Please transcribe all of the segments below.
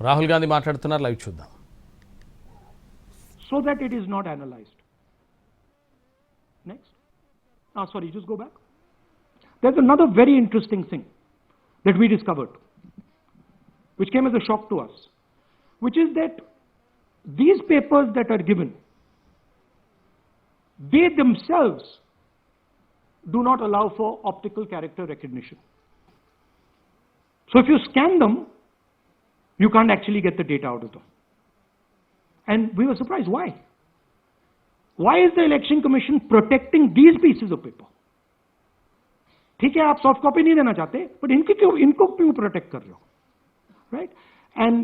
రాహుల్ గాంధీ మాట్లాడుతున్నారు, లైవ్ చూద్దాం. So that it is not analyzed. Next. Sorry, just go back. There's another very interesting thing that we discovered, which came as a shock to us, which is that these papers that are given, they themselves do not allow for optical character recognition. So if you scan them, you can't actually get the data out of them. And we were surprised. Why? Why is the Election Commission protecting these pieces of paper? ठीक है, आप soft copy नहीं देना चाहते, but इनको क्यों protect कर रहे हो, right? And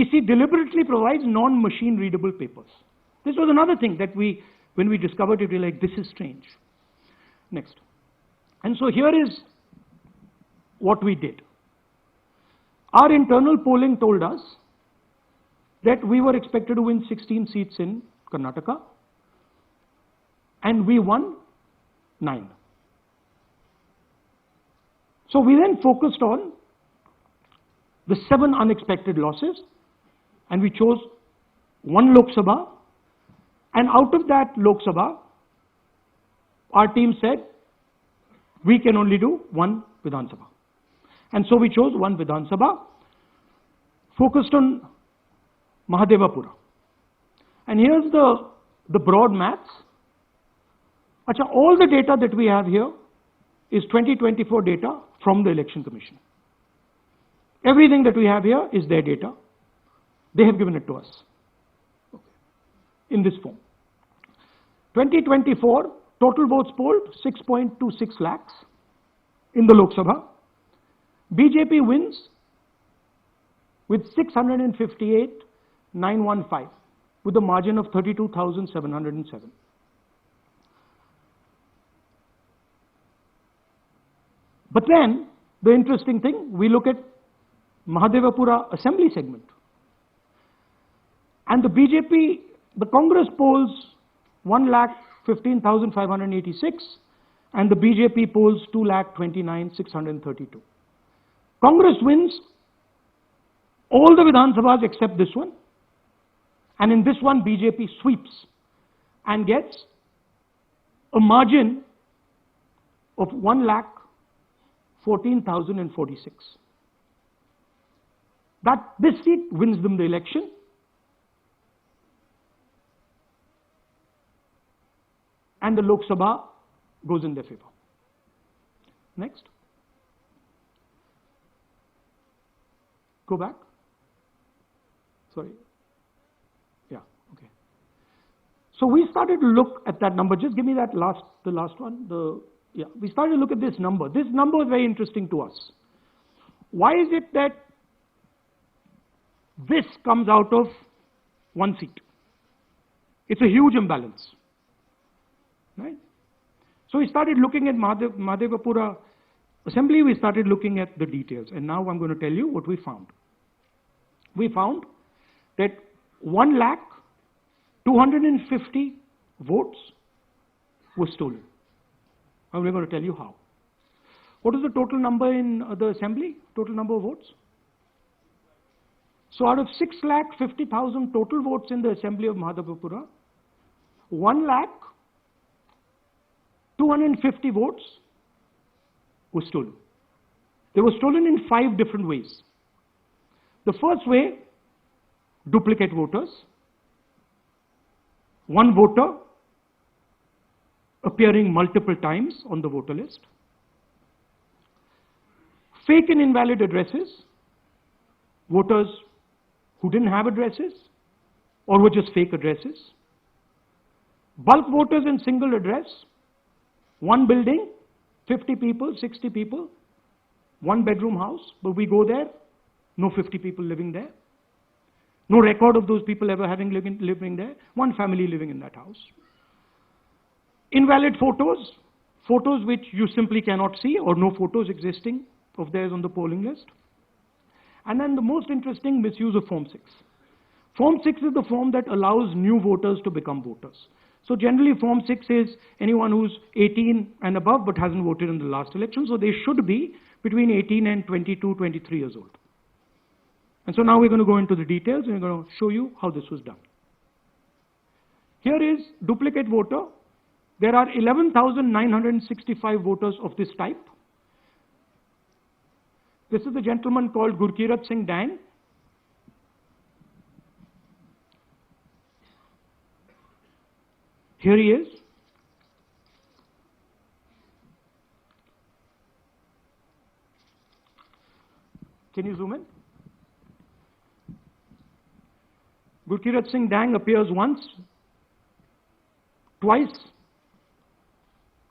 EC deliberately provides non-machine readable papers. This was another thing that when we discovered it, we were like, this is strange. Next. And so here is what we did. Our internal polling told us that we were expected to win 16 seats in Karnataka, and we won 9. So we then focused on the 7 unexpected losses, and we chose 1 Lok Sabha, and out of that Lok Sabha, our team said we can only do 1 Vidhan Sabha. And so we chose 1 Vidhan Sabha, focused on Mahadevapura. And here's the broad maths. Achha, all the data that we have here is 2024 data from the Election Commission. Everything that we have here is their data. They have given it to us in this form. 2024 total votes polled 6.26 lakhs in the Lok Sabha. BJP wins with 658,915 with a margin of 32,707. But then the interesting thing, we look at Mahadevapura assembly segment, and the BJP, the Congress polls 1,15,586 and the BJP polls 2,29,632. Congress wins all the Vidhan Sabhas except this one, and in this one BJP sweeps and gets a margin of 1,14,046. That this seat wins them the election. And the Lok Sabha goes in their favor. Next. Go back. Sorry. Yeah, okay. So we started to look at that number. Just give me that the last one. We started to look at this number. This number is very interesting to us. Why is it that this comes out of 1 seat? It's a huge imbalance, right? So we started looking at Mahadevapura assembly. We started looking at the details, and now I'm going to tell you what we found. We found that 1,250,000 votes were stolen. And we're going to tell you how. What is the total number in the assembly? Total number of votes? So out of 6,50,000 total votes in the assembly of Mahadevapura, 1,250,000 votes were stolen. They were stolen in 5 different ways. The first way, duplicate voters. One voter appearing multiple times on the voter list. Fake and invalid addresses. Voters who didn't have addresses or were just fake addresses. Bulk voters in single address. One building, 50 people, 60 people, 1 bedroom house, but we go there, no 50 people living there. No record of those people ever having living there. 1 family living in that house. Invalid photos, photos which you simply cannot see or no photos existing of theirs on the polling list. And then the most interesting, misuse of Form 6. Form 6 is the form that allows new voters to become voters. So generally Form 6 is anyone who's 18 and above but hasn't voted in the last election. So they should be between 18 and 22, 23 years old. And so now we're going to go into the details and we're going to show you how this was done. Here is duplicate voter. There are 11,965 voters of this type. This is the gentleman called Gurkirat Singh Dang. Here he is. Can you zoom in? Gurkirat Singh Dang appears once, twice,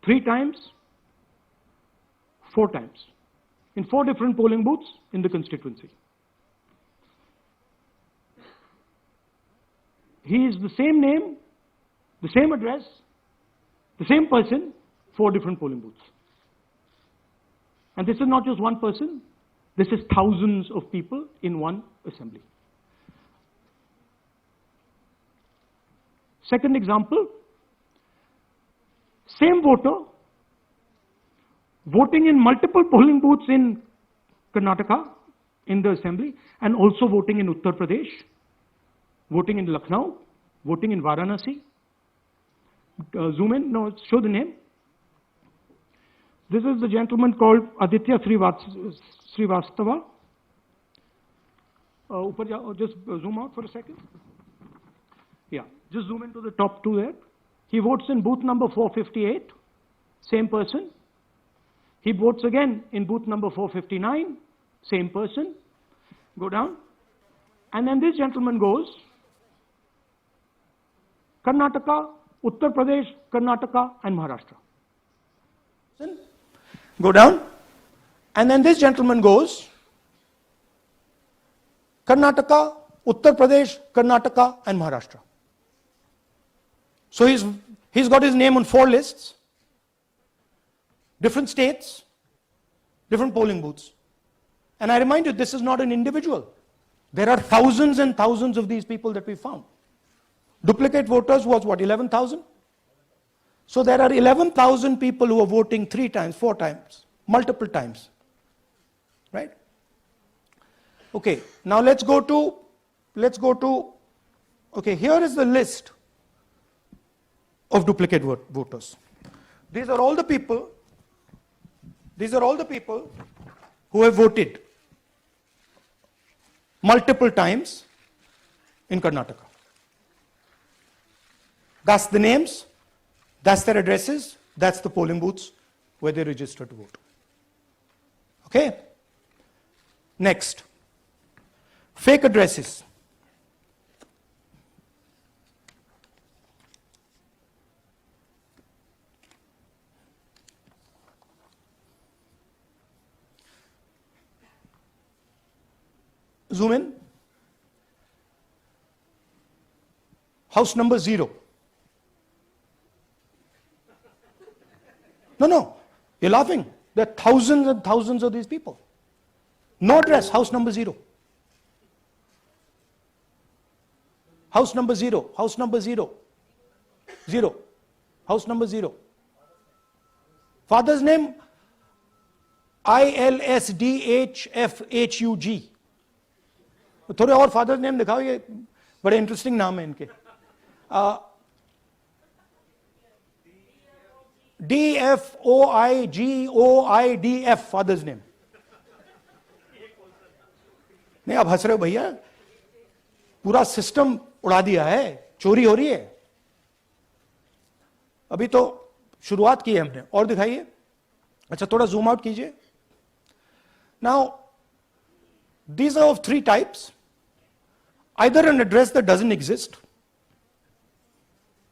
3 times, 4 times, in 4 different polling booths in the constituency. He is the same name, the same address, the same person, 4 different polling booths. And this is not just one person, this is thousands of people in one assembly. Second example, same voter voting in multiple polling booths in Karnataka in the assembly and also voting in Uttar Pradesh, voting in Lucknow, voting in Varanasi. Zoom in, no, show the name. This is the gentleman called Aditya Srivastava. Just zoom out for a second. Yeah, just zoom into the top 2 there. He votes in booth number 458, same person. He votes again in booth number 459, same person. Go down. And then this gentleman goes, Karnataka, Uttar Pradesh, Karnataka, and Maharashtra. Go down. And then this gentleman goes, Karnataka, Uttar Pradesh, Karnataka, and Maharashtra. So he's got his name on 4 lists, different states, different polling booths. And I remind you, this is not an individual. There are thousands and thousands of these people that we found. Duplicate voters was what, 11,000? So there are 11,000 people who are voting 3 times, 4 times, multiple times. Right? Okay, now let's go to, okay, here is the list of duplicate voters. These are all the people who have voted multiple times in Karnataka. That's the names, that's their addresses, that's the polling booths where they register to vote. Okay? Next, fake addresses. Zoom in. House number 0. No, you're laughing. There are thousands and thousands of these people. No address, house number 0. House number 0, house number 0. 0. House number 0. Father's name, ILSDHFHUG. थोड़े और father's name दिखाओ, ये बड़े interesting नाम है इनके. DFOIGOIDF father's name. नहीं, आप हंस रहे हो भैया, पूरा सिस्टम उड़ा दिया है, चोरी हो रही है. अभी तो शुरुआत की है हमने. और दिखाइए. अच्छा, थोड़ा जूम आउट कीजिए. Now these are of 3 types. Either an address that doesn't exist,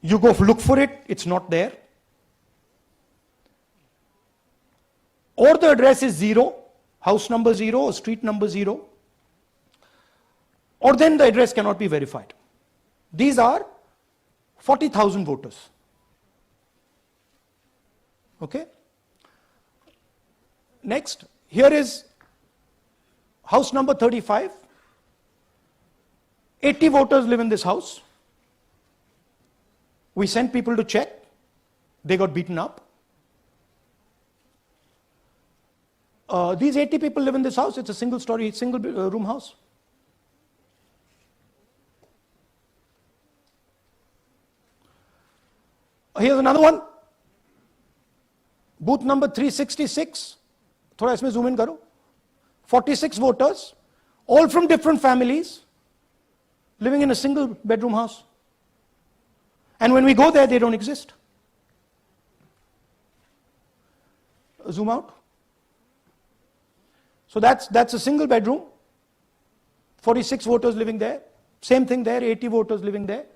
you go look for it, it's not there, or the address is 0, house number 0 or street number 0, or then the address cannot be verified. These are 40,000 voters. Okay? Next, here is house number 35. 80 voters live in this house. We sent people to check. They got beaten up. These 80 people live in this house. It's a single room house. Here's another one. Booth number 366. थोड़ा इसमें zoom in करो. 46 voters, all from different families, living in a single bedroom house. And when we go there, they don't exist. Zoom out. So that's a single bedroom. 46 voters living there. Same thing there, 80 voters living there.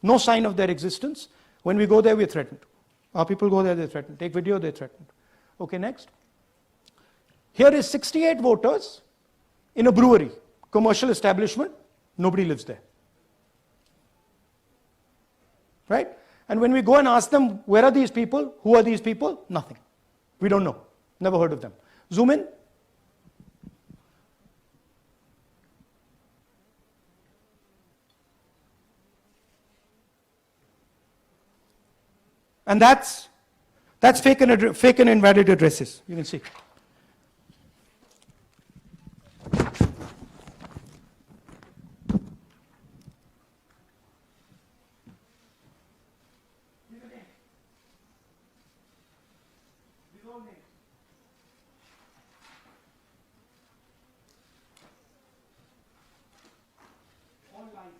No sign of their existence. When we go there, we're threatened. Our people go there, they're threatened. Take video, they're threatened. Okay, next. Here is 68 voters in a brewery, commercial establishment. Nobody lives there. Right? And when we go and ask them, where are these people? Who are these people? Nothing. We don't know. Never heard of them. Zoom in. And that's fake and invalid addresses. You can see. All lies.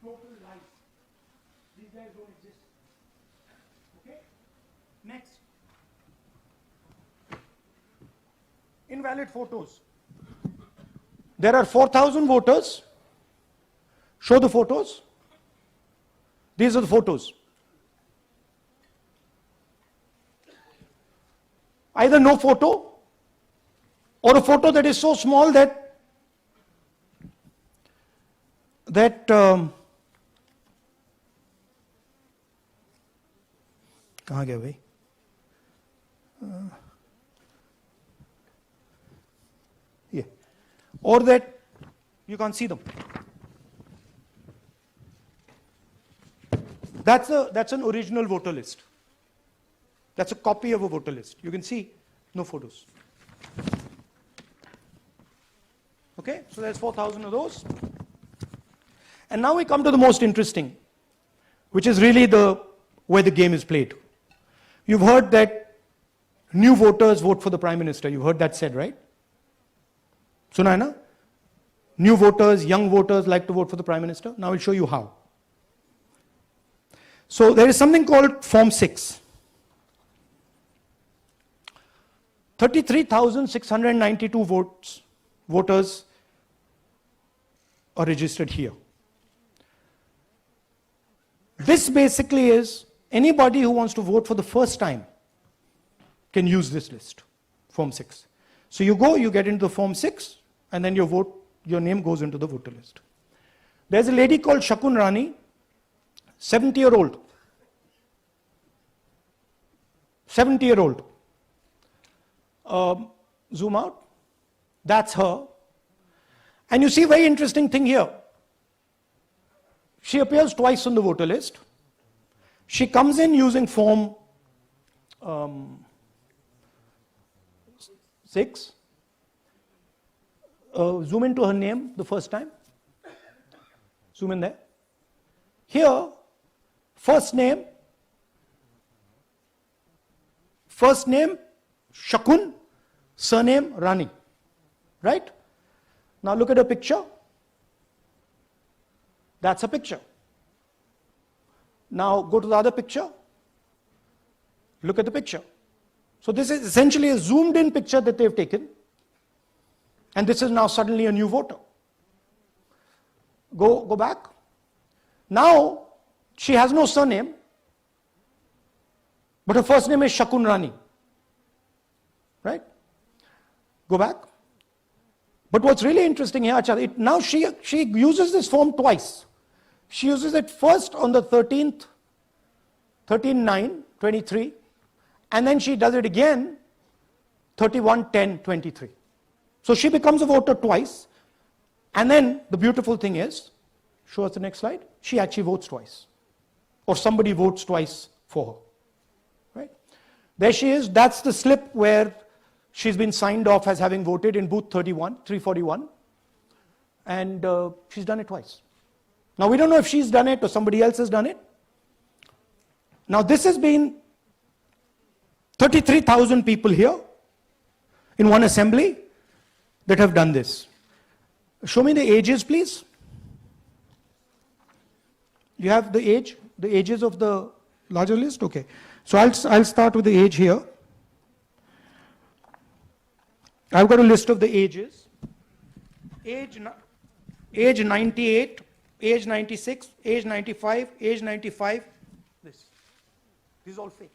Total lies. These guys don't exist. Okay? Next. Invalid photos. There are 4,000 voters. Show the photos. These are the photos. Either no photo or a photo that is so small that कहाँ गया भाई? Yeah. Or that you can't see them. That's an original voter list. That's a copy of a voter list. You can see no photos. Okay, so there's 4,000 of those. And now we come to the most interesting, which is really where the game is played. You've heard that new voters vote for the Prime Minister. You've heard that said, right? Suna hai na? New voters, young voters like to vote for the Prime Minister. Now I'll show you how. So there is something called Form 6. 33,692 voters are registered here. This basically is anybody who wants to vote for the first time can use this list, Form 6. So you go, you get into the Form 6, and then your name goes into the voter list. There's a lady called Shakun Rani, 70-year-old. 70-year-old. Zoom out. That's her. And you see a very interesting thing here. She appears twice on the voter list. She comes in using Form 6. Zoom into her name the first time. Zoom in there. Here, first name Shakun, surname Rani. Right? Now look at her picture. That's a picture. Now go to the other picture. Look at the picture. So this is essentially a zoomed in picture that they've taken. And this is now suddenly a new voter. Go back. Now she has no surname, but her first name is Shakun Rani. Right? Go back. But what's really interesting here, now she uses this form twice. She uses it first on the 13th, 13/9/23, and then she does it again 31/10/23. So she becomes a voter twice, and then the beautiful thing is, show us the next slide, she actually votes twice. Or somebody votes twice for her. Right? There she is, that's the slip where she's been signed off as having voted in booth 341, and she's done it twice. Now we don't know if she's done it or somebody else has done it, Now this has been 33,000 people here in one assembly that have done this. Show me the ages, please. You have the ages of the larger list? Okay. So I'll start with the age here. I've got a list of the ages. Age 98, age 96, age 95, age 95. This is all fake.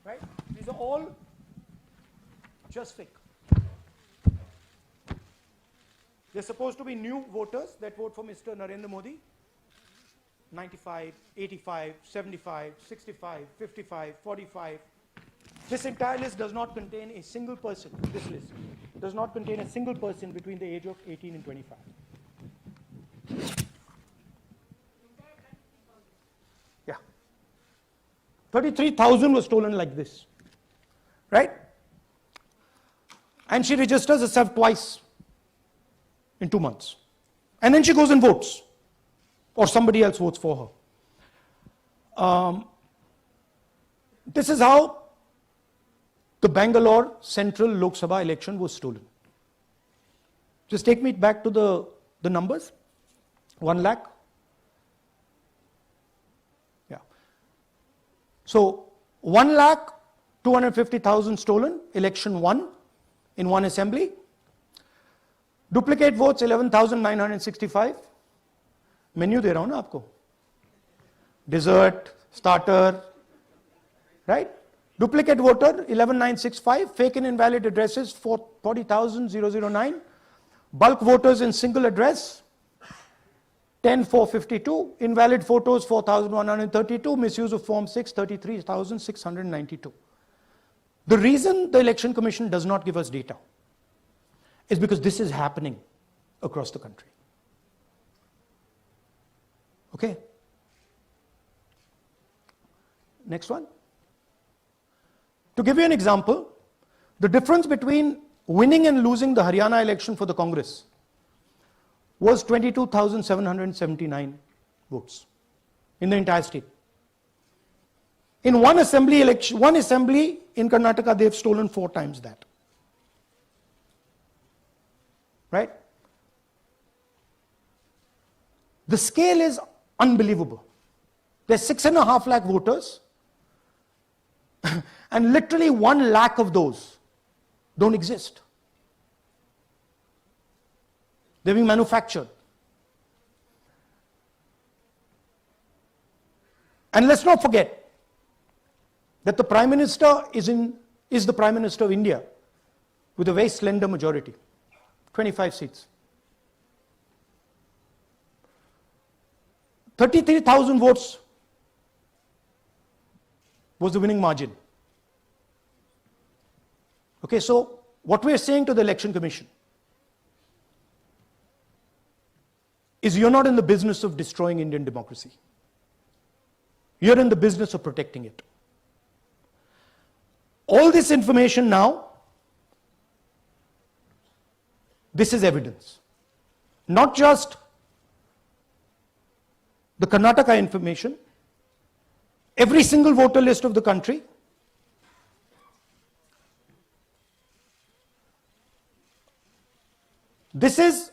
Right? These are all just fake. They're supposed to be new voters that vote for Mr. Narendra Modi. 95, 85, 75, 65, 55, 45. This entire list does not contain a single person. This list does not contain a single person between the age of 18 and 25. Yeah. 33,000 was stolen like this. Right? And she registers herself twice in 2 months. And then she goes and votes. Or somebody else votes for her. This is how the Bangalore Central Lok Sabha election was stolen. Just take me back to the numbers. 1 lakh. Yeah. So 1,250,000 stolen, election won in one assembly. Duplicate votes 11,965. Menu दे रहा हूं ना आपको. Dessert, starter, right? Duplicate voter 11,965. Fake and invalid addresses 40,009. Bulk voters in single address 10,452. Invalid photos 4,132. Misuse of Form 6 33,692. The reason the Election Commission does not give us data is because this is happening across the country. Okay. Next one. To give you an example, the difference between winning and losing the Haryana election for the Congress was 22,779 votes in the entire state. In one assembly election, one assembly in Karnataka, they've stolen 4 times that. Right? The scale is unbelievable. There's 6.5 lakh voters, and literally 1 lakh of those don't exist. They're being manufactured. And let's not forget that the Prime Minister is the Prime Minister of India with a very slender majority, 25 seats. 33,000 votes was the winning margin. Okay, so what we are saying to the Election Commission is you're not in the business of destroying Indian democracy. You're in the business of protecting it. All this information now, this is evidence. Not just the Karnataka information, every single voter list of the country, this is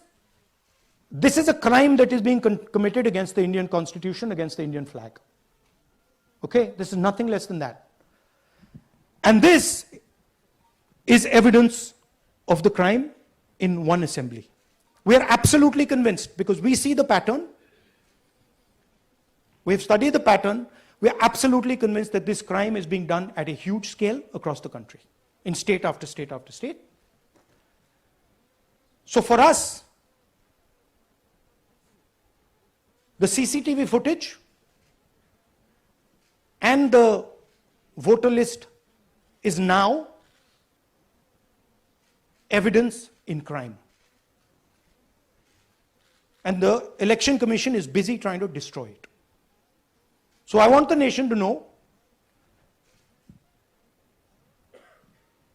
a crime that is being committed against the Indian Constitution, against the Indian flag. Okay, this is nothing less than that. And this is evidence of the crime in one assembly. We are absolutely convinced because we see the pattern. We've studied the pattern. We are absolutely convinced that this crime is being done at a huge scale across the country, in state after state after state. So for us, the CCTV footage and the voter list is now evidence in crime. And the Election Commission is busy trying to destroy it. So I want the nation to know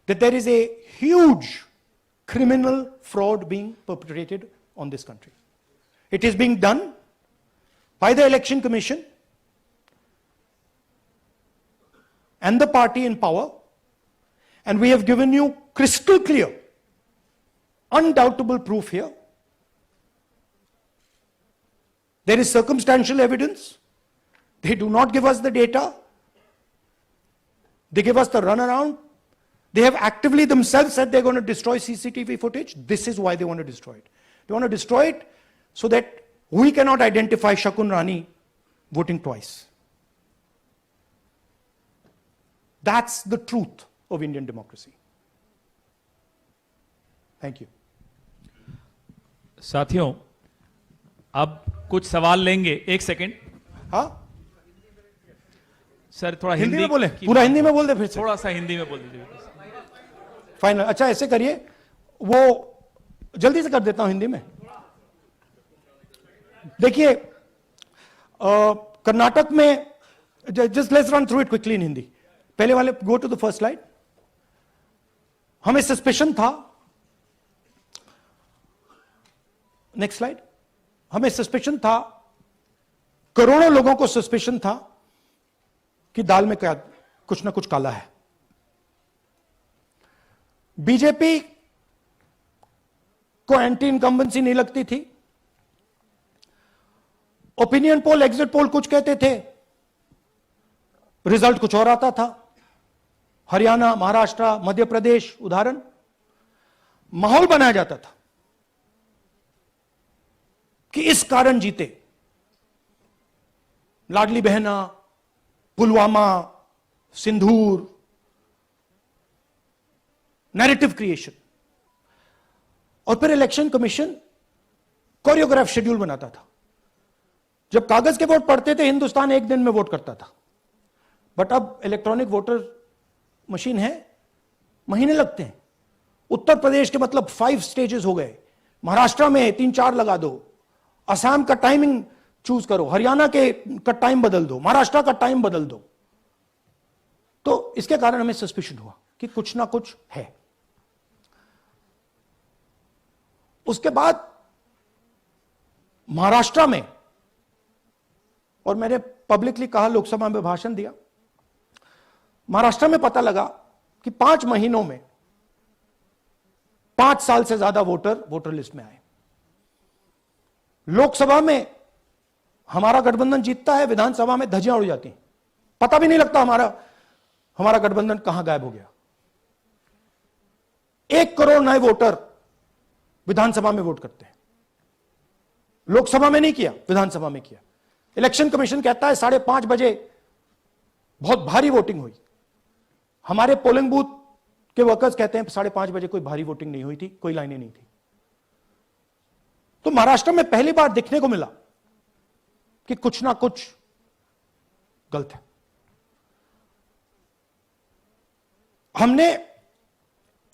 that there is a huge criminal fraud being perpetrated on this country. It is being done by the Election Commission and the party in power, and we have given you crystal clear, undoubtable proof here. There is circumstantial evidence. They do not give us the data. They give us the runaround. They have actively themselves said they're going to destroy CCTV footage. This is why they want to destroy it. They want to destroy it so that we cannot identify Shakun Rani voting twice. That's the truth of Indian democracy. Thank you. साथियों, अब कुछ सवाल लेंगे। एक second. हाँ, sir थोड़ा हिंदी में बोले, पूरा हिंदी में बोल दे फिर से। थोड़ा सा हिंदी में बोल दीजिए। फाइनल। अच्छा ऐसे करिए, वो जल्दी से कर देता हूं हिंदी में। देखिए, कर्नाटक में, just let's run through it quickly in Hindi. पहले वाले, go to the first slide. हमें सस्पेशन था, नेक्स्ट स्लाइड। हमें सस्पेशन था, करोड़ों लोगों को सस्पेशन था कि दाल में क्या कुछ ना कुछ काला है। बीजेपी को एंटी इनकम्बेंसी नहीं लगती थी। ओपिनियन पोल, एग्जिट पोल कुछ कहते थे, रिजल्ट कुछ और आता था। हरियाणा, महाराष्ट्र, मध्य प्रदेश उदाहरण, माहौल बनाया जाता था कि इस कारण जीते। लाडली बहना, पुलवामा, सिंदूर, नैरेटिव क्रिएशन। और फिर इलेक्शन कमीशन कोरियोग्राफ शेड्यूल बनाता था। जब कागज के वोट पड़ते थे, हिंदुस्तान एक दिन में वोट करता था, बट अब इलेक्ट्रॉनिक वोटर मशीन है, महीने लगते हैं। उत्तर प्रदेश के मतलब 5 स्टेजेस हो गए, महाराष्ट्र में 3-4 लगा दो, असम का टाइमिंग चूज करो, हरियाणा के का टाइम बदल दो, महाराष्ट्र का टाइम बदल दो। तो इसके कारण हमें सस्पिशन हुआ कि कुछ ना कुछ है। उसके बाद महाराष्ट्र में, और मैंने पब्लिकली कहा, लोकसभा में भाषण दिया, महाराष्ट्र में पता लगा कि 5 महीनों में 5 साल से ज्यादा वोटर लिस्ट में आए। लोकसभा में हमारा गठबंधन जीतता है, विधानसभा में धज्जियां उड़ जाती हैं, पता भी नहीं लगता हमारा गठबंधन कहां गायब हो गया। 1 करोड़ नए वोटर विधानसभा में वोट करते हैं। लोकसभा में नहीं किया, विधानसभा में किया। इलेक्शन कमीशन कहता है 5:30 बजे बहुत भारी वोटिंग हुई। हमारे पोलिंग बूथ के वर्कर्स कहते हैं 5:30 बजे कोई भारी वोटिंग नहीं हुई थी, कोई लाइनें नहीं थी। तो महाराष्ट्र में पहली बार देखने को मिला कि कुछ ना कुछ गलत है। हमने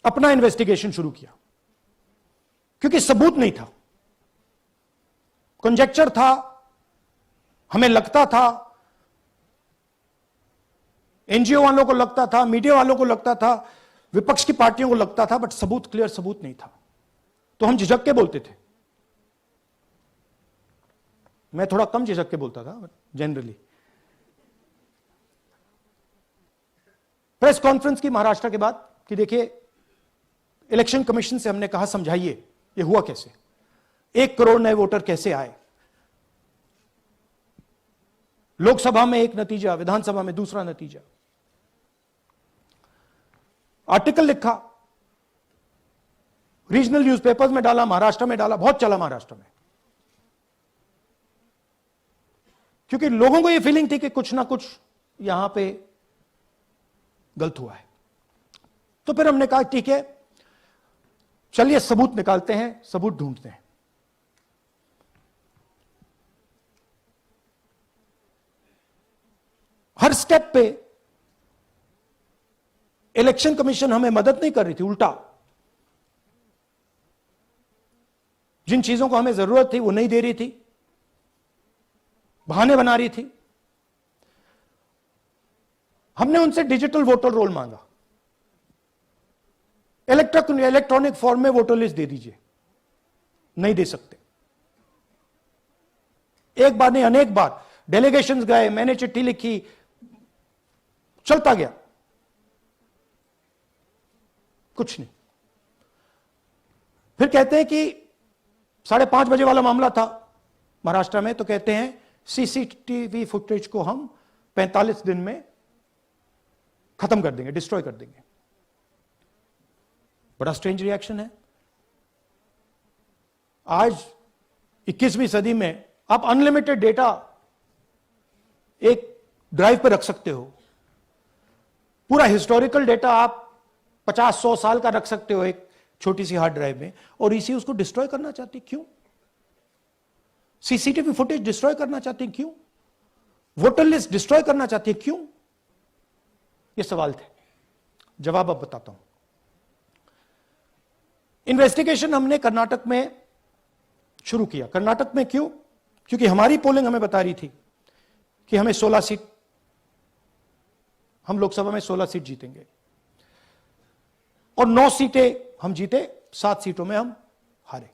अपना इन्वेस्टिगेशन शुरू किया क्योंकि सबूत नहीं था, कंजेक्चर था, हमें लगता था, एनजीओ वालों को लगता था, मीडिया वालों को लगता था, विपक्ष की पार्टियों को लगता था, बट सबूत, क्लियर सबूत नहीं था। तो हम झिझक के बोलते थे। मैं थोड़ा कम झिझक के बोलता था, बट जनरली। प्रेस कॉन्फ्रेंस की महाराष्ट्र के बाद कि देखिए, इलेक्शन कमीशन से हमने कहा समझाइए ये हुआ कैसे, 1 करोड़ नए वोटर कैसे आए, लोकसभा में एक नतीजा, विधानसभा में दूसरा नतीजा। आर्टिकल लिखा, रीजनल न्यूज़पेपर्स में डाला, महाराष्ट्र में डाला, बहुत चला महाराष्ट्र में, क्योंकि लोगों को यह फीलिंग थी कि कुछ ना कुछ यहां पे गलत हुआ है। तो फिर हमने कहा ठीक है, चलिए सबूत निकालते हैं, सबूत ढूंढते हैं। हर स्टेप पे इलेक्शन कमीशन हमें मदद नहीं कर रही थी, उल्टा जिन चीजों को हमें जरूरत थी वो नहीं दे रही थी, बहाने बना रही थी। हमने उनसे डिजिटल वोटर रोल मांगा, इलेक्ट्रॉनिक फॉर्म में वोटर लिस्ट दे दीजिए, नहीं दे सकते। एक बार नहीं, अनेक बार डेलीगेशंस गए, मैंने चिट्ठी लिखी, चलता गया, कुछ नहीं। फिर कहते हैं कि 5:30 बजे वाला मामला था महाराष्ट्र में, तो कहते हैं सीसीटीवी फुटेज को हम 45 दिन में खत्म कर देंगे, डिस्ट्रॉय कर देंगे। बड़ा स्ट्रेंज रिएक्शन है। आज 21वीं सदी में आप अनलिमिटेड डेटा एक ड्राइव पर रख सकते हो। पूरा हिस्टोरिकल डेटा आप 50-100 साल का रख सकते हो एक छोटी सी हार्ड ड्राइव में, और इसी उसको डिस्ट्रॉय करना चाहते हैं। क्यों? सीसीटीवी फुटेज डिस्ट्रॉय करना चाहते हैं, क्यों? वोटर लिस्ट डिस्ट्रॉय करना चाहते हैं, क्यों? ये सवाल थे, जवाब अब बताता हूं। इन्वेस्टिगेशन हमने कर्नाटक में शुरू किया। कर्नाटक में क्यों? क्योंकि हमारी पोलिंग हमें बता रही थी कि हमें 16 सीट, हम लोकसभा में 16 सीट जीतेंगे, और 9 सीटें हम जीते, 7 सीटों में हम हारे।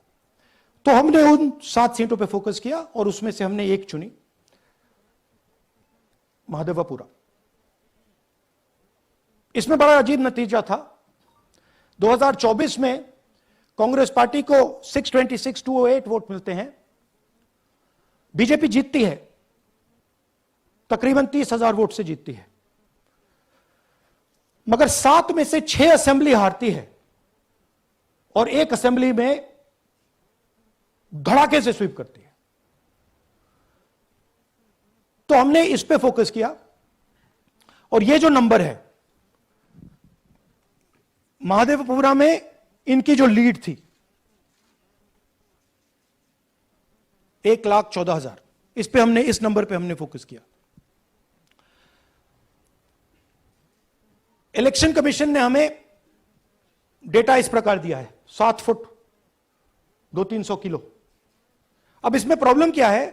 तो हमने उन 7 सीटों पे फोकस किया, और उसमें से हमने एक चुनी, महादेवपुरा। इसमें बड़ा अजीब नतीजा था। 2024 में कांग्रेस पार्टी को 626-208 वोट मिलते हैं, बीजेपी जीतती है, तकरीबन 30,000 वोट से जीतती है, मगर 7 में से 6 असेंबली हारती है, और 1 असेंबली में धड़ाके से स्वीप करती है। तो हमने इस पे फोकस किया, और ये जो नंबर है, महादेवपुरा में इनकी जो लीड थी 1,14,000, इस पे हमने, इस नंबर पे हमने फोकस किया। इलेक्शन कमीशन ने हमें डेटा इस प्रकार दिया है, 7 फुट 200-300 किलो। अब इसमें प्रॉब्लम क्या है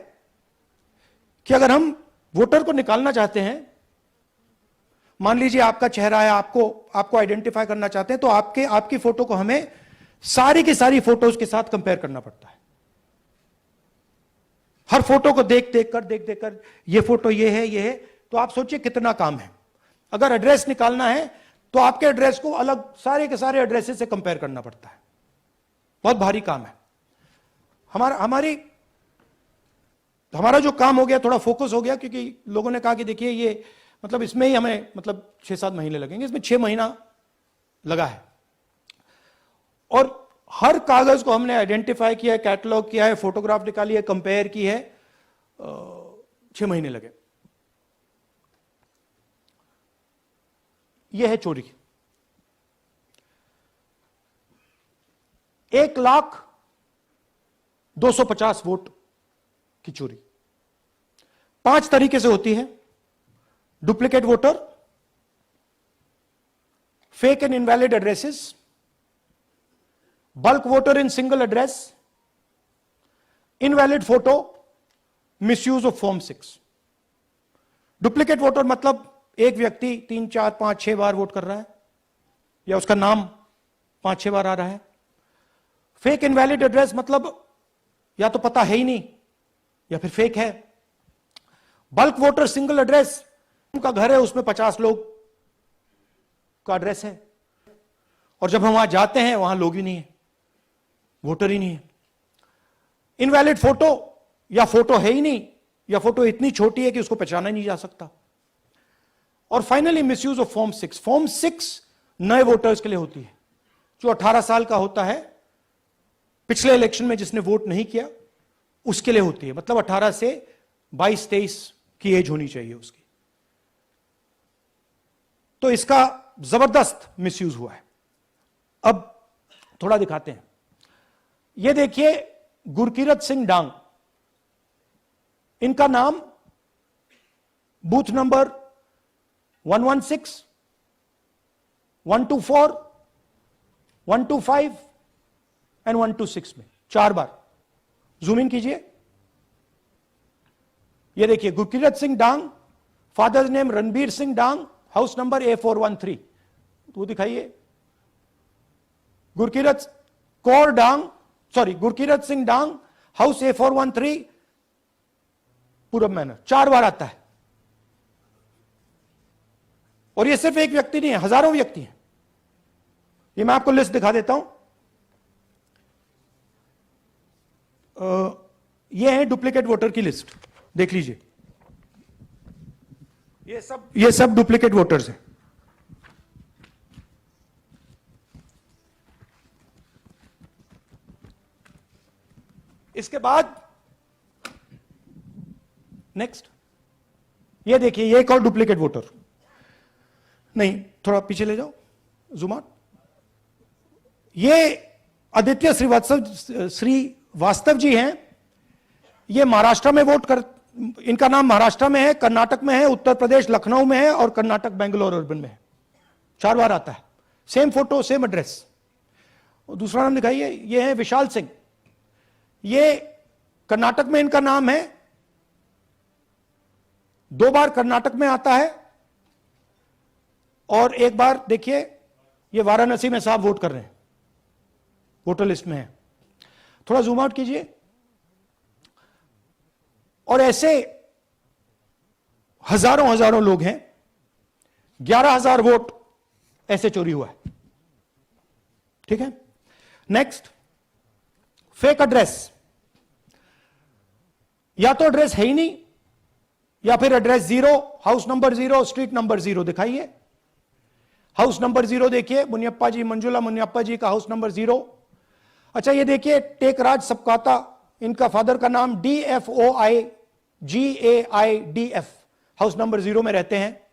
कि अगर हम वोटर को निकालना चाहते हैं, मान लीजिए आपका चेहरा है, आपको आइडेंटिफाई करना चाहते हैं, तो आपकी फोटो को हमें सारी की सारी फोटोज के साथ कंपेयर करना पड़ता है। हर फोटो को देख कर ये फोटो ये है, तो आप सोचिए कितना काम है। अगर एड्रेस निकालना है तो आपके एड्रेस को अलग सारे के सारे एड्रेसेस से कंपेयर करना पड़ता है, बहुत भारी काम है। हमारा जो काम हो गया, थोड़ा फोकस हो गया, क्योंकि लोगों ने कहा कि देखिए ये मतलब इसमें ही हमें मतलब 6-7 महीने लगेंगे, इसमें 6 महीना लगा है। और हर कागज को हमने आइडेंटिफाई किया है, कैटलॉग किया है, फोटोग्राफ निकाली है, कंपेयर की है, 6 महीने लगे। यह है चोरी। 1,02,50 वोट की चोरी 5 तरीके से होती है। Duplicate voter, fake and invalid addresses, bulk voter in single address, invalid photo, misuse of form 6। Duplicate voter मतलब एक व्यक्ति 3, 4, 5, 6 बार वोट कर रहा है, या उसका नाम 5-6 बार आ रहा है। फेक इनवैलिड एड्रेस मतलब या तो पता है ही नहीं, या फिर फेक है। बल्क वोटर सिंगल एड्रेस, उनका घर है, उसमें 50 लोग का एड्रेस है, और जब हम वहां जाते हैं वहां लोग ही नहीं है, वोटर ही नहीं है। इनवैलिड फोटो, या फोटो है ही नहीं, या फोटो इतनी छोटी है कि उसको पहचाना नहीं जा सकता। और finally misuse of form 6। Form 6 नए वोटर्स के लिए होती है, जो 18 साल का होता है, पिछले इलेक्शन में जिसने वोट नहीं किया उसके लिए होती है। मतलब 18 से 22-23 की एज होनी चाहिए उसकी। तो इसका जबरदस्त मिसयूज हुआ है। अब थोड़ा दिखाते हैं। यह देखिए, गुरकीरत सिंह डांग, इनका नाम बूथ नंबर 116, 124, 125 एंड 126 में 4 बार। जूम इन कीजिए। यह देखिए, गुरकीरत सिंह डांग, फादर्स नेम रणबीर सिंह डांग, हाउस नंबर A413। तो दिखाइए, गुरकीरत सिंह डांग, हाउस A413, पूरब मैनर। 4 बार आता है। और यह सिर्फ एक व्यक्ति नहीं है, हजारों व्यक्ति हैं। ये मैं आपको लिस्ट दिखा देता हूं। ये है डुप्लीकेट वोटर की लिस्ट, देख लीजिए। ये सब डुप्लीकेट वोटर्स हैं। इसके बाद नेक्स्ट, ये देखिए, ये एक और डुप्लीकेट वोटर। नहीं, थोड़ा पीछे ले जाओ, जूम आउट। ये आदित्य श्रीवास्तव जी हैं। ये महाराष्ट्र में वोट कर, इनका नाम महाराष्ट्र में है, कर्नाटक में है, उत्तर प्रदेश लखनऊ में है और कर्नाटक बेंगलोर अर्बन में है। 4 बार आता है, सेम फोटो सेम एड्रेस। दूसरा नाम दिखाइए, ये है विशाल सिंह। ये कर्नाटक में इनका नाम है, 2 बार कर्नाटक में आता है और 1 बार देखिए ये वाराणसी में साहब वोट कर रहे हैं, वोटर लिस्ट में है। थोड़ा जूम आउट कीजिए। और ऐसे हजारों लोग हैं, 11,000 वोट ऐसे चोरी हुआ है। ठीक है, नेक्स्ट, फेक एड्रेस। या तो एड्रेस है ही नहीं, या फिर address 0, house number 0, street number 0 दिखाइए। हाउस नंबर 0 देखिए, मुनियप्पा जी, मंजुला मुनियप्पा जी का हाउस नंबर 0। अच्छा, ये देखिए टेकराज सबकाता, इनका फादर का नाम DFOIGAIDF, हाउस नंबर 0 में रहते हैं।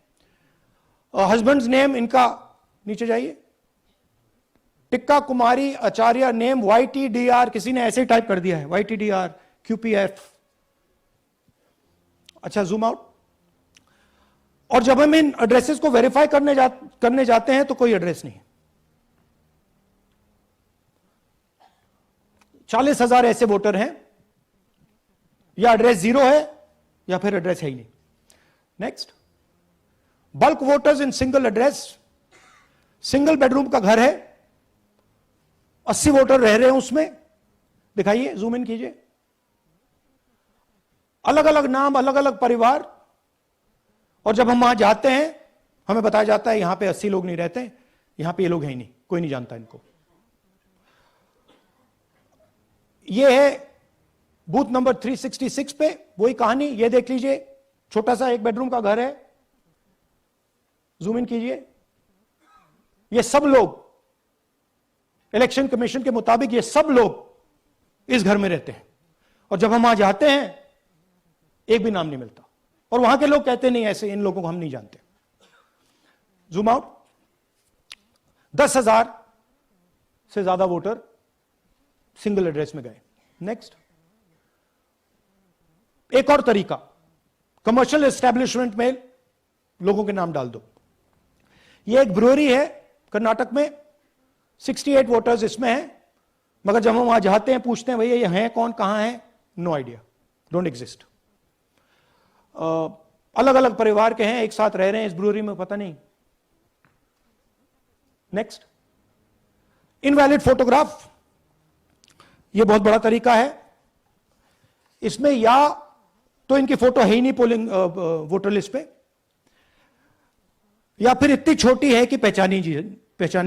हस्बैंड्स नेम इनका, नीचे जाइए, टिक्का कुमारी आचार्य, नेम YTDR, किसी ने ऐसे ही टाइप कर दिया है, YTDR QPF। अच्छा, जूम आउट। और जब हम इन एड्रेसेस को वेरीफाई करने जाते हैं तो कोई एड्रेस नहीं। 40,000 ऐसे वोटर हैं, या एड्रेस 0 है या फिर एड्रेस है ही नहीं। Next, bulk voters in single address. Single bedroom का घर है, 80 वोटर रह रहे हैं उसमें, दिखाइए, जूम इन कीजिए। अलग अलग नाम, अलग अलग परिवार, और जब हम वहां जाते हैं हमें बताया जाता है यहां पे 80 लोग नहीं रहते, यहां पे ये लोग हैं ही नहीं, कोई नहीं जानता इनको। ये है बूथ नंबर 366 पे वही कहानी, ये देख लीजिए, छोटा सा 1 बेडरूम का घर है, जूम इन कीजिए। ये सब लोग, इलेक्शन कमीशन के मुताबिक ये सब लोग इस घर में रहते हैं, और जब हम वहां जाते हैं एक भी नाम नहीं मिलता, और वहां के लोग कहते नहीं ऐसे, इन लोगों को हम नहीं जानते। Zoom out. 10,000 से ज्यादा वोटर सिंगल एड्रेस में गए। नेक्स्ट, एक और तरीका, कमर्शियल एस्टेब्लिशमेंट में लोगों के नाम डाल दो। ये एक ब्रूअरी है कर्नाटक में, 68 वोटर्स इसमें हैं, मगर जब हम वहां जाते हैं पूछते हैं भैया ये हैं कौन, कहां है, नो आइडिया, डोंट एग्जिस्ट। अलग अलग परिवार के हैं, एक साथ रह रहे हैं इस ब्रूअरी में, पता नहीं। Next, invalid photograph. यह बहुत बड़ा तरीका है। इसमें या तो इनकी फोटो है ही नहीं पोलिंग वोटर लिस्ट पे, या फिर इतनी छोटी है कि पहचानी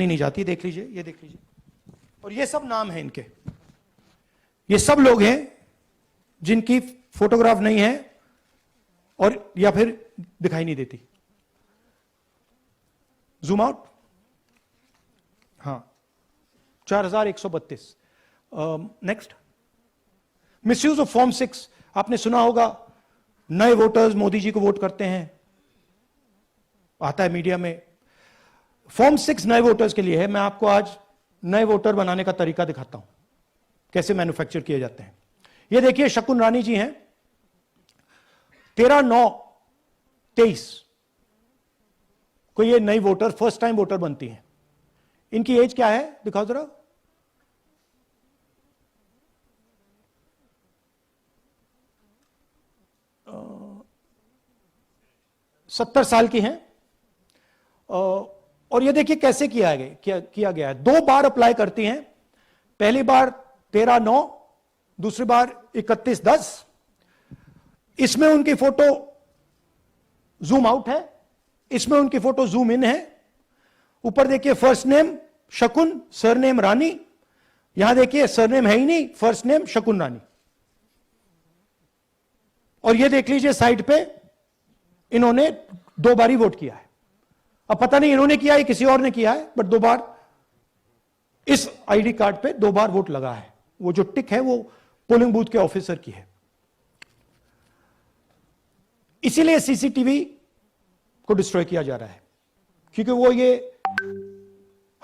नहीं जाती। देख लीजिए, ये देख लीजिए, और ये सब नाम है इनके। ये सब लोग हैं जिनकी फोटोग्राफ नहीं है और या फिर दिखाई नहीं देती। Zoom out. हां, 4132। Next, misuse of form 6। आपने सुना होगा नए वोटर्स मोदी जी को वोट करते हैं, आता है मीडिया में। फॉर्म 6 नए वोटर्स के लिए है। मैं आपको आज नए वोटर बनाने का तरीका दिखाता हूं, कैसे मैन्युफैक्चर किए जाते हैं। ये देखिए, शकुन रानी जी हैं, 13/9/23 को ये नई वोटर, फर्स्ट टाइम वोटर बनती हैं। इनकी एज क्या है, दिखाओ जरा। अ, 70 साल की हैं। और ये देखिए कैसे किया गया है। 2 बार अप्लाई करती हैं, पहली बार 13/9, दूसरी बार 31/10। इसमें उनकी फोटो जूम आउट है, इसमें उनकी फोटो जूम इन है। ऊपर देखिए, फर्स्ट नेम शकुन, सरनेम रानी। यहां देखिए सरनेम है ही नहीं, फर्स्ट नेम शकुन रानी। और ये देख लीजिए साइड पे इन्होंने 2 बार ही वोट किया है। अब पता नहीं इन्होंने किया है किसी और ने किया है, बट 2 बार इस आईडी कार्ड पे 2 बार वोट लगा है। वो जो टिक है वो पोलिंग बूथ के ऑफिसर की है। इसीलिए सीसीटीवी को डिस्ट्रॉय किया जा रहा है, क्योंकि वो ये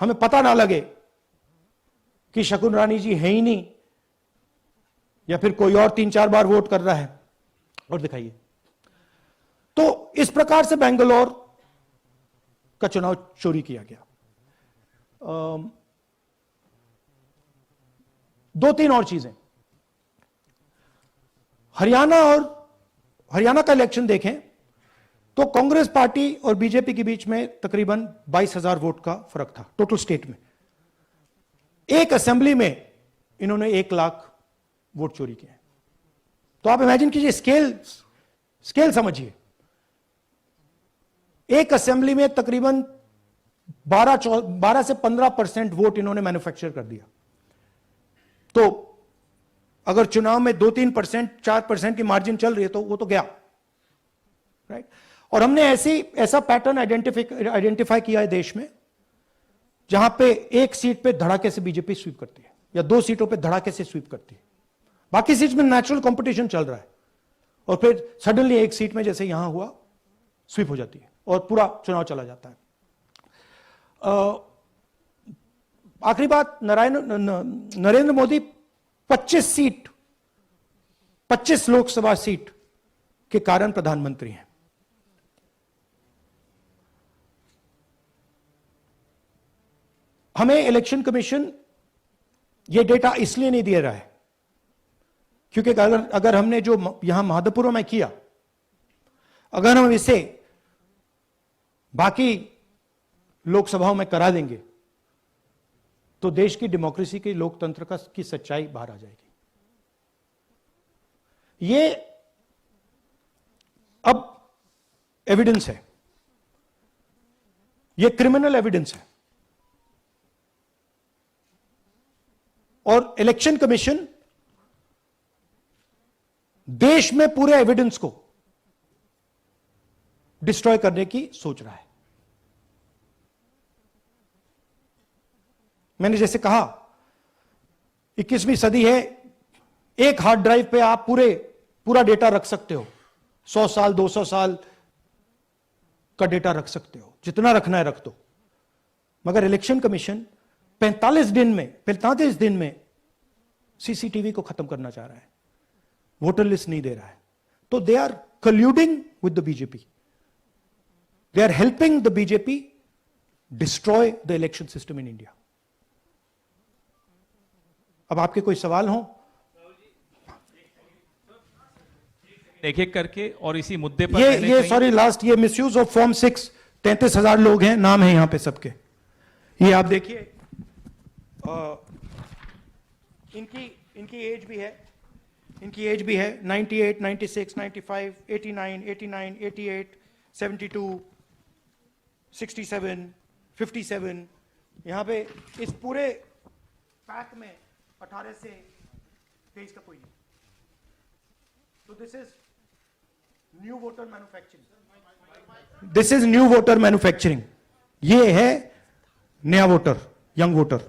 हमें पता ना लगे कि शकुन रानी जी है ही नहीं, या फिर कोई और 3-4 बार वोट कर रहा है। और दिखाइए, तो इस प्रकार से बेंगलोर का चुनाव चोरी किया गया। 2-3 और चीजें। हरियाणा का इलेक्शन देखें तो कांग्रेस पार्टी और बीजेपी के बीच में तकरीबन 22,000 वोट का फर्क था टोटल स्टेट में। एक असेंबली में इन्होंने 1 लाख वोट चोरी किए। तो आप इमेजिन कीजिए, स्केल समझिए। एक असेंबली में तकरीबन 12 से 15% वोट इन्होंने मैन्युफैक्चर कर दिया। तो अगर चुनाव में 2-3%, 4% की मार्जिन चल रही है तो वो तो गया, राइट। और हमने ऐसा पैटर्न आइडेंटिफाई किया है देश में, जहां पे एक सीट पे धड़ाके से बीजेपी स्वीप करती है, या 2 सीटों पे धड़ाके से स्वीप करती है। बाकी सीट में नेचुरल कंपटीशन चल रहा है, और फिर सडनली एक सीट में जैसे यहां हुआ स्वीप हो जाती है और पूरा चुनाव चला जाता है। आखिरी बात, नरेंद्र मोदी 25 लोकसभा सीट के कारण प्रधानमंत्री हैं। हमें इलेक्शन कमीशन यह डेटा इसलिए नहीं दे रहा है क्योंकि अगर हमने जो यहां महादपुरों में किया, अगर हम इसे बाकी लोकसभाओं में करा देंगे तो देश की डेमोक्रेसी की, लोकतंत्र की सच्चाई बाहर आ जाएगी। ये अब एविडेंस है, ये क्रिमिनल एविडेंस है। और इलेक्शन कमीशन देश में पूरे एविडेंस को डिस्ट्रॉय करने की सोच रहा है। मैंने जैसे कहा 21वीं सदी है, एक हार्ड ड्राइव पे आप पूरा डेटा रख सकते हो, 100 साल 200 साल का डेटा रख सकते हो, जितना रखना है रख दो। मगर इलेक्शन कमीशन 45 दिन में सीसीटीवी को खत्म करना चाह रहा है, वोटर लिस्ट नहीं दे रहा है। तो they are colluding with the BJP, they are helping the BJP destroy the election system in India. अब आपके कोई सवाल हो? एक एक करके और इसी मुद्दे पर ये सॉरी लास्ट, ये मिसयूज ऑफ फॉर्म 6, 33,000 लोग हैं, नाम है यहां पे सबके। ये आप देखिए, इनकी एज भी है, 98, 96, 95, 89, 88, 72, 67, 57। यहां पे इस पूरे पैक में 18 से 23 का कोई नहीं। तो this is new voter manufacturing, ये है नया वोटर, यंग वोटर।